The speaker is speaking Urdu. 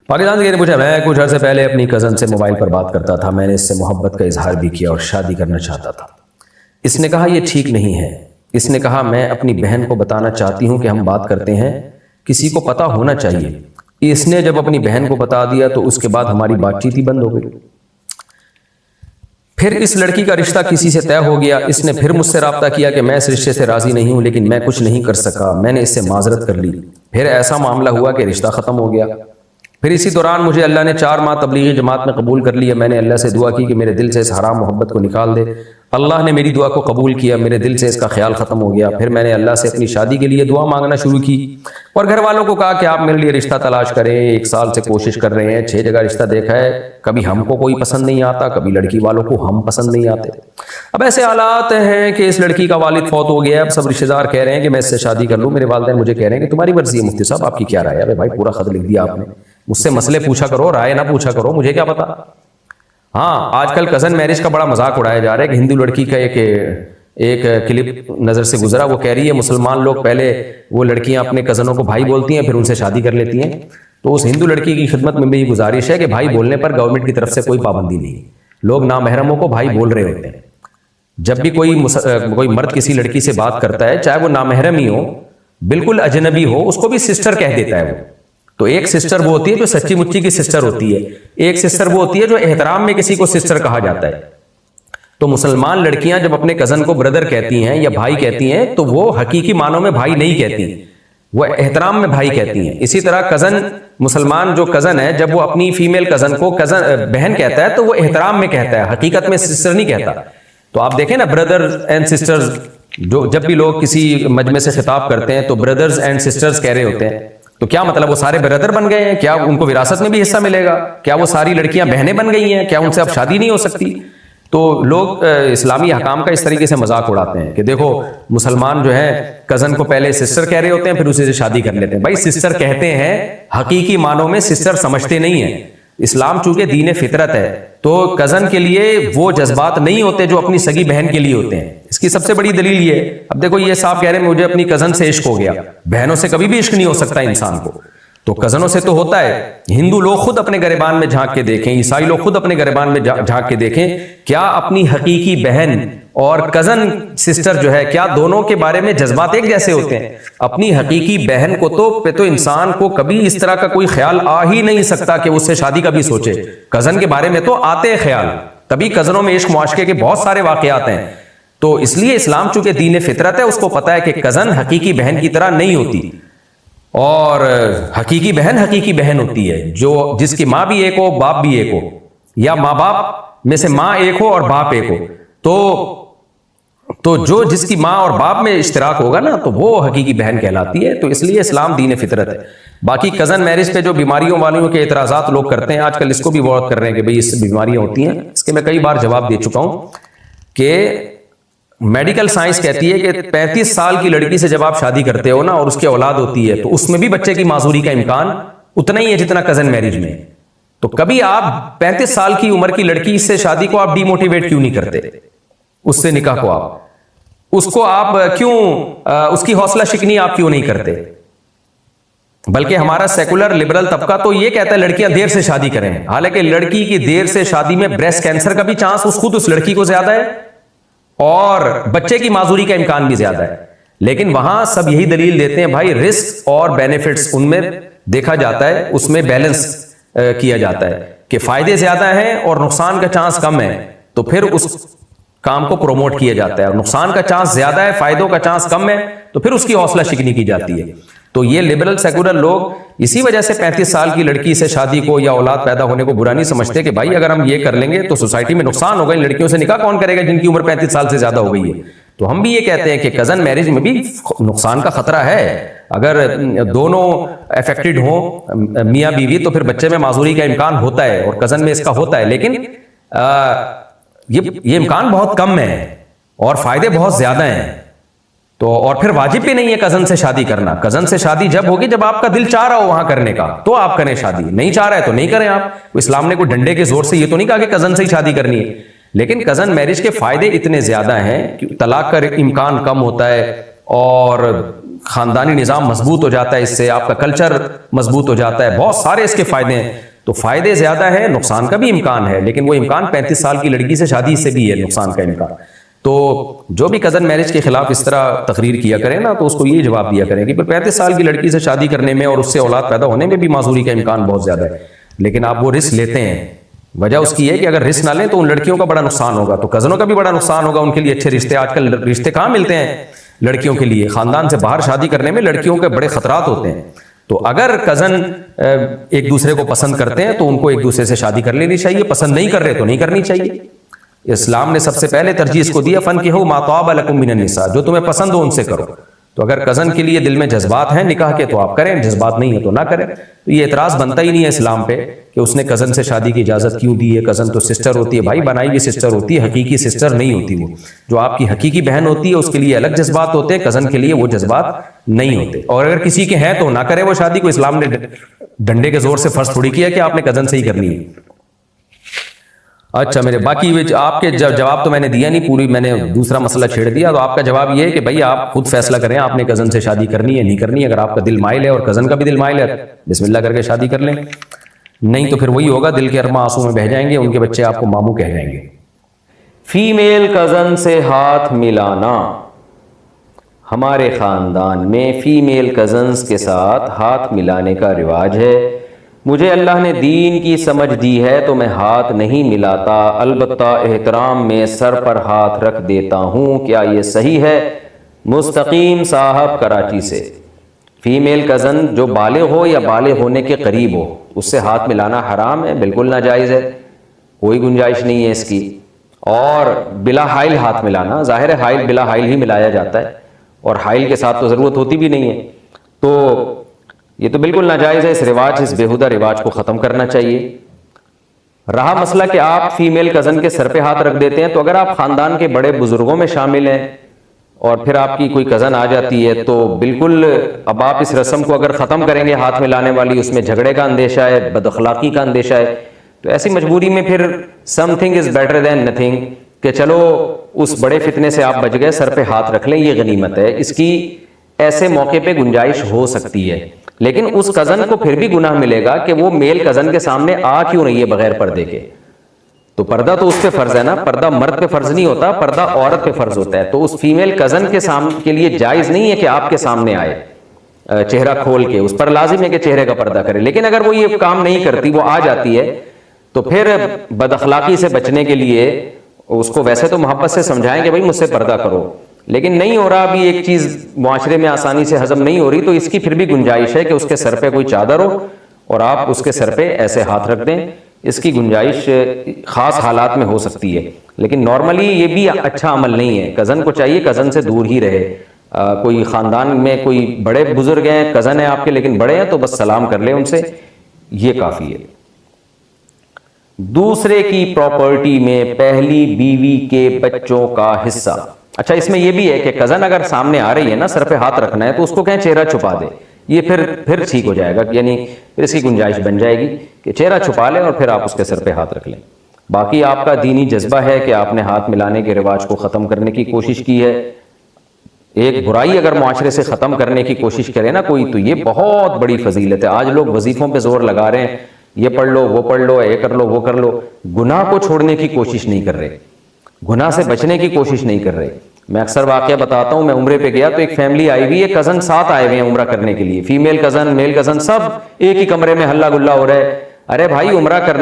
پاکستان سے پوچھا، میں کچھ عرصے پہلے اپنی کزن سے موبائل پر بات کرتا تھا، میں نے اس سے محبت کا اظہار بھی کیا اور شادی کرنا چاہتا تھا۔ اس نے کہا یہ ٹھیک نہیں ہے۔ اس نے کہا میں اپنی بہن کو بتانا چاہتی ہوں کہ ہم بات کرتے ہیں، کسی کو پتہ ہونا چاہیے۔ اس نے جب اپنی بہن کو بتا دیا تو اس کے بعد ہماری بات چیت ہی بند ہو گئی۔ پھر اس لڑکی کا رشتہ کسی سے طے ہو گیا۔ اس نے پھر مجھ سے رابطہ کیا کہ میں اس رشتے سے راضی نہیں ہوں، لیکن میں کچھ نہیں کر سکا۔ میں نے اس سے معذرت کر لی۔ پھر ایسا معاملہ ہوا کہ رشتہ ختم ہو گیا۔ پھر اسی دوران مجھے اللہ نے 4 ماہ تبلیغی جماعت میں قبول کر لیا۔ میں نے اللہ سے دعا کی کہ میرے دل سے اس حرام محبت کو نکال دے۔ اللہ نے میری دعا کو قبول کیا، میرے دل سے اس کا خیال ختم ہو گیا۔ پھر میں نے اللہ سے اپنی شادی کے لیے دعا مانگنا شروع کی اور گھر والوں کو کہا کہ آپ میرے لیے رشتہ تلاش کریں۔ 1 سال سے کوشش کر رہے ہیں، 6 جگہ رشتہ دیکھا ہے، کبھی ہم کو کوئی پسند نہیں آتا، کبھی لڑکی والوں کو ہم پسند نہیں آتے۔ اب ایسے حالات ہیں کہ اس لڑکی کا والد فوت ہو گیا۔ اب سب رشتہ دار کہہ رہے ہیں کہ میں اس سے شادی کر لوں۔ میرے والدین مجھے کہہ رہے ہیں کہ تمہاری مرضی ہے مفتی صاحب، آپ کی کیا رائے ہے؟ ارے بھائی پورا خط لکھ دیا آپ نے، مجھ سے مسئلے پوچھا کرو، رائے نہ پوچھا کرو، مجھے کیا پتا۔ ہاں، آج کل کزن میرج کا بڑا مذاق اڑایا جا رہا ہے کہ ہندو لڑکی کا ایک کلپ نظر سے گزرا، وہ کہہ رہی ہے مسلمان لوگ پہلے وہ لڑکیاں اپنے کزنوں کو بھائی بولتی ہیں، پھر ان سے شادی کر لیتی ہیں۔ تو اس ہندو لڑکی کی خدمت میں میری گزارش ہے کہ بھائی بولنے پر گورنمنٹ کی طرف سے کوئی پابندی نہیں، لوگ نامحرموں کو بھائی بول رہے ہوتے ہیں۔ جب بھی کوئی مرد کسی لڑکی سے بات کرتا ہے، چاہے وہ نامحرم ہی ہو، بالکل اجنبی ہو، اس کو بھی سسٹر کہہ دیتا ہے وہ۔ تو ایک سسٹر وہ ہوتی ہے جو سچی مچی کی سسٹر ہوتی ہے، ایک سسٹر وہ ہوتی ہے جو احترام میں کسی کو سسٹر کہا جاتا ہے۔ تو مسلمان لڑکیاں جب اپنے کزن کو بردر کہتی ہیں یا بھائی کہتی ہیں تو وہ حقیقی معنوں میں بھائی نہیں کہتی، وہ احترام میں بھائی کہتی ہیں۔ اسی طرح کزن، مسلمان جو کزن ہے، جب وہ اپنی فیمیل کزن کو بہن کہتا ہے تو وہ احترام میں کہتا ہے، حقیقت میں سسٹر نہیں کہتا۔ تو آپ دیکھیں نا، بردرز اینڈ سسٹرز، جو جب بھی لوگ کسی مجمع سے خطاب کرتے ہیں تو بردرز اینڈ سسٹرز کہہ رہے ہوتے ہیں، تو کیا مطلب وہ سارے بردر بن گئے ہیں؟ کیا ان کو وراثت میں بھی حصہ ملے گا؟ کیا وہ ساری لڑکیاں بہنیں بن گئی ہیں؟ کیا ان سے اب شادی نہیں ہو سکتی؟ تو لوگ اسلامی احکام کا اس طریقے سے مذاق اڑاتے ہیں کہ دیکھو مسلمان جو ہے کزن کو پہلے سسٹر کہہ رہے ہوتے ہیں، پھر اسی سے شادی کر لیتے ہیں۔ بھائی سسٹر کہتے ہیں، حقیقی معنوں میں سسٹر سمجھتے نہیں ہیں۔ اسلام چونکہ دین فطرت ہے تو کزن کے لیے وہ جذبات نہیں ہوتے جو اپنی سگی بہن کے لیے ہوتے ہیں۔ اس کی سب سے بڑی دلیل یہ ہے، اب دیکھو یہ صاحب کہہ رہے ہیں مجھے اپنی کزن سے عشق ہو گیا، بہنوں سے کبھی بھی عشق نہیں ہو سکتا انسان کو، تو کزنوں سے تو ہوتا ہے۔ ہندو لوگ خود اپنے گریبان میں جھانک کے دیکھیں، عیسائی لوگ خود اپنے گریبان میں جھانک کے دیکھیں، کیا اپنی حقیقی بہن اور کزن سسٹر جو ہے، کیا دونوں کے بارے میں جذبات ایک جیسے ہوتے ہیں؟ اپنی حقیقی بہن کو تو انسان کو کبھی اس طرح کا کوئی خیال آ ہی نہیں سکتا کہ اس سے شادی کا بھی سوچے۔ کزن کے بارے میں تو آتے ہیں خیال، تبھی کزنوں میں عشق معاشقے کے بہت سارے واقعات ہیں۔ تو اس لیے اسلام چونکہ دین فطرت ہے، اس کو پتا ہے کہ کزن حقیقی بہن کی طرح نہیں ہوتی، اور حقیقی بہن ہوتی ہے جو جس کی ماں بھی ایک ہو، باپ بھی ایک ہو، یا ماں باپ میں سے ماں ایک ہو اور باپ ایک ہو، تو جو جس کی ماں اور باپ میں اشتراک ہوگا نا تو وہ حقیقی بہن کہلاتی ہے۔ تو اس لیے اسلام دین فطرت ہے۔ باقی کزن میرج پہ جو بیماریوں والیوں کے اعتراضات لوگ کرتے ہیں، آج کل اس کو بھی بہت کر رہے ہیں کہ بھئی اس سے بیماریاں ہوتی ہیں، اس کے میں کئی بار جواب دے چکا ہوں کہ میڈیکل سائنس کہتی ہے کہ 35 سال کی لڑکی سے جب آپ شادی کرتے ہو نا اور اس کی اولاد ہوتی ہے تو اس میں بھی بچے کی معذوری کا امکان اتنا ہی ہے جتنا کزن میرج میں۔ تو کبھی آپ 35 سال کی عمر کی لڑکی سے شادی کو آپ ڈی موٹیویٹ کیوں نہیں کرتے؟ اس سے نکاح کو آپ کیوں اس کی حوصلہ شکنی آپ کیوں نہیں کرتے؟ بلکہ ہمارا سیکولر لبرل طبقہ تو یہ کہتا ہے لڑکیاں دیر سے شادی کریں، حالانکہ لڑکی کی دیر سے شادی میں بریسٹ کینسر کا بھی چانس خود اس لڑکی کو زیادہ ہے اور بچے کی معذوری کا امکان بھی زیادہ ہے۔ لیکن وہاں سب یہی دلیل دیتے ہیں بھائی رسک اور بینیفٹس ان میں دیکھا جاتا ہے، اس میں بیلنس کیا جاتا ہے کہ فائدے زیادہ ہیں اور نقصان کا چانس کم ہے، تو پھر اس کام کو پروموٹ کیا جاتا ہے، اور نقصان کا چانس زیادہ ہے، فائدوں کا چانس کم ہے، تو پھر اس کی حوصلہ شکنی کی جاتی ہے۔ تو یہ لبرل سیکولر لوگ اسی وجہ سے 35 سال کی لڑکی سے شادی کو یا اولاد پیدا ہونے کو برا نہیں سمجھتے کہ بھائی اگر ہم یہ کر لیں گے تو سوسائٹی میں نقصان ہوگا، ان لڑکیوں سے نکاح کون کرے گا جن کی عمر 35 سال سے زیادہ ہو گئی ہے۔ تو ہم بھی یہ کہتے ہیں کہ کزن میرج میں بھی نقصان کا خطرہ ہے، اگر دونوں افیکٹڈ ہوں میاں بیوی تو پھر بچے میں معذوری کا امکان ہوتا ہے اور کزن میں اس کا ہوتا ہے، لیکن یہ امکان بہت کم ہے اور فائدے بہت زیادہ ہیں۔ تو اور پھر واجب بھی نہیں ہے کزن سے شادی کرنا، کزن سے شادی جب ہوگی جب آپ کا دل چاہ رہا ہو وہاں کرنے کا تو آپ کریں شادی، نہیں چاہ رہا ہے تو نہیں کریں آپ۔ اسلام نے کوئی ڈنڈے کے زور سے یہ تو نہیں کہا کہ کزن سے ہی شادی کرنی ہے، لیکن کزن میرج کے فائدے اتنے زیادہ ہیں کہ طلاق کا امکان کم ہوتا ہے اور خاندانی نظام مضبوط ہو جاتا ہے اس سے، آپ کا کلچر مضبوط ہو جاتا ہے، بہت سارے اس کے فائدے ہیں. تو فائدے زیادہ ہیں، نقصان کا بھی امکان ہے، لیکن وہ امکان 35 سال کی لڑکی سے شادی سے بھی ہے نقصان کا امکان. تو جو بھی کزن میرج کے خلاف اس طرح تقریر کیا کریں نا، تو اس کو یہ جواب دیا کریں کہ 35 سال کی لڑکی سے شادی کرنے میں اور اس سے اولاد پیدا ہونے میں بھی معذوری کا امکان بہت زیادہ ہے، لیکن آپ وہ رسک لیتے ہیں. وجہ اس کی ہے کہ اگر رسک نہ لیں تو ان لڑکیوں کا بڑا نقصان ہوگا، تو کزنوں کا بھی بڑا نقصان ہوگا. ان کے لیے اچھے رشتے، آج کل رشتے کہاں ملتے ہیں لڑکیوں کے لیے، خاندان سے باہر شادی کرنے میں لڑکیوں کے بڑے خطرات ہوتے ہیں. تو اگر کزن ایک دوسرے کو پسند کرتے ہیں تو ان کو ایک دوسرے سے شادی کر لینی چاہیے، پسند نہیں کر رہے تو نہیں کرنی چاہیے. اسلام نے سب سے پہلے ترجیح اس کو دیا، فَانكِحُوا مَا طَابَ لَكُم مِّنَ النِّسَاء، جو تمہیں پسند ہو ان سے کرو. تو اگر کزن کے لیے دل میں جذبات ہیں نکاح کے تو آپ کریں، جذبات نہیں ہے تو نہ کریں. تو یہ اعتراض بنتا ہی نہیں ہے اسلام پہ کہ اس نے کزن سے شادی کی اجازت کیوں دی ہے، کزن تو سسٹر ہوتی ہے. بھائی بنائی ہوئی سسٹر ہوتی ہے، حقیقی سسٹر نہیں ہوتی. وہ جو آپ کی حقیقی بہن ہوتی ہے اس کے لیے الگ جذبات ہوتے ہیں، کزن کے لیے وہ جذبات نہیں ہوتے. اور اگر کسی کے ہیں تو نہ کرے وہ شادی کو. اسلام نے ڈنڈے کے زور سے فرض تھوڑی کیا کہ آپ نے کزن سے ہی کرنی ہے. اچھا، میرے باقی آپ کے جواب تو میں نے دیا نہیں، پوری میں نے دوسرا مسئلہ چھیڑ دیا. تو آپ کا جواب یہ ہے کہ بھائی آپ خود فیصلہ کریں، آپ نے کزن سے شادی کرنی ہے نہیں کرنی ہے. اگر آپ کا دل مائل ہے اور کزن کا بھی دل مائل ہے، بسم اللہ کر کے شادی کر لیں. نہیں تو پھر وہی ہوگا، دل کے ارماں آنسو میں بہہ جائیں گے، ان کے بچے آپ کو ماموں کہہ جائیں گے. فیمیل کزن سے ہاتھ ملانا. ہمارے خاندان میں فیمیل کزنز کے ساتھ ہاتھ ملانے کا رواج ہے. مجھے اللہ نے دین کی سمجھ دی ہے تو میں ہاتھ نہیں ملاتا، البتہ احترام میں سر پر ہاتھ رکھ دیتا ہوں. کیا یہ صحیح ہے؟ مستقیم صاحب کراچی سے. فیمیل کزن جو بالغ ہو یا بالغ ہونے کے قریب ہو اس سے ہاتھ ملانا حرام ہے، بالکل ناجائز ہے، کوئی گنجائش نہیں ہے اس کی. اور بلا حائل ہاتھ ملانا، ظاہر ہے حائل بلا حائل ہی ملایا جاتا ہے، اور حائل کے ساتھ تو ضرورت ہوتی بھی نہیں ہے. تو یہ تو بالکل ناجائز ہے. اس رواج، اس بےہودہ رواج کو ختم کرنا چاہیے. رہا مسئلہ کہ آپ فیمیل کزن کے سر پہ ہاتھ رکھ دیتے ہیں، تو اگر آپ خاندان کے بڑے بزرگوں میں شامل ہیں اور پھر آپ کی کوئی کزن آ جاتی ہے تو بالکل اب آپ اس رسم کو اگر ختم کریں گے ہاتھ ملانے والی، اس میں جھگڑے کا اندیشہ ہے، بد اخلاقی کا اندیشہ ہے. تو ایسی مجبوری میں پھر some thing is better than nothing, کہ چلو اس بڑے فتنے سے آپ بچ گئے، سر پہ ہاتھ رکھ لیں، یہ غنیمت ہے. اس کی ایسے موقع پہ گنجائش ہو سکتی ہے، لیکن اس کزن کو پھر بھی گناہ ملے گا کہ وہ میل کزن کے سامنے آ کیوں رہی ہے بغیر پردے کے. تو پردہ تو اس پہ فرض ہے نا، پردہ مرد پہ فرض نہیں ہوتا، پردہ عورت پہ فرض ہوتا ہے. تو اس فیمیل کزن کے لیے جائز نہیں ہے کہ آپ کے سامنے آئے چہرہ کھول کے، اس پر لازم ہے کہ چہرے کا پردہ کرے. لیکن اگر وہ یہ کام نہیں کرتی، وہ آ جاتی ہے، تو پھر بد اخلاقی سے بچنے کے لیے اس کو ویسے تو محبت سے سمجھائیں کہ بھائی مجھ سے پردہ کرو، لیکن نہیں ہو رہا، ابھی ایک چیز معاشرے میں آسانی سے ہضم نہیں ہو رہی، تو اس کی پھر بھی گنجائش ہے کہ اس کے سر پہ کوئی چادر ہو اور آپ اس کے سر پہ ایسے ہاتھ رکھ دیں. اس کی گنجائش خاص حالات میں ہو سکتی ہے، لیکن نارملی یہ بھی اچھا عمل نہیں ہے. کزن کو چاہیے کزن سے دور ہی رہے. کوئی خاندان میں کوئی بڑے بزرگ ہیں، کزن ہیں آپ کے لیکن بڑے ہیں، تو بس سلام کر لیں ان سے، یہ کافی ہے. دوسرے کی پراپرٹی میں پہلی بیوی کے بچوں کا حصہ. اچھا، اس میں یہ بھی ہے کہ کزن اگر سامنے آ رہی ہے نا، سر پہ ہاتھ رکھنا ہے، تو اس کو کہیں چہرہ چھپا دے، یہ پھر ٹھیک ہو جائے گا، یعنی پھر اس کی گنجائش بن جائے گی کہ چہرہ چھپا لیں اور پھر آپ اس کے سر پہ ہاتھ رکھ لیں. باقی آپ کا دینی جذبہ ہے کہ آپ نے ہاتھ ملانے کے رواج کو ختم کرنے کی کوشش کی ہے. ایک برائی اگر معاشرے سے ختم کرنے کی کوشش کرے نا کوئی، تو یہ بہت بڑی فضیلت ہے. آج لوگ وظیفوں پہ زور لگا رہے ہیں، یہ پڑھ لو، وہ پڑھ لو، یہ کر لو، وہ کر لو، گناہ کو چھوڑنے کی کوشش نہیں کر رہے، گناہ سے بچنے کی کوشش نہیں کر رہے. میں اکثر واقعہ بتاتا ہوں، میں عمرے پہ گیا تو ایک فیملی آئی ہوئی ہے، کزن ساتھ آئے ہوئے ہیں عمرہ کرنے کے لیے، فیمیل کزن، میل کزن، سب ایک ہی کمرے میں ہلا گلا ہو رہا ہے. ارے بھائی عمرہ کرنے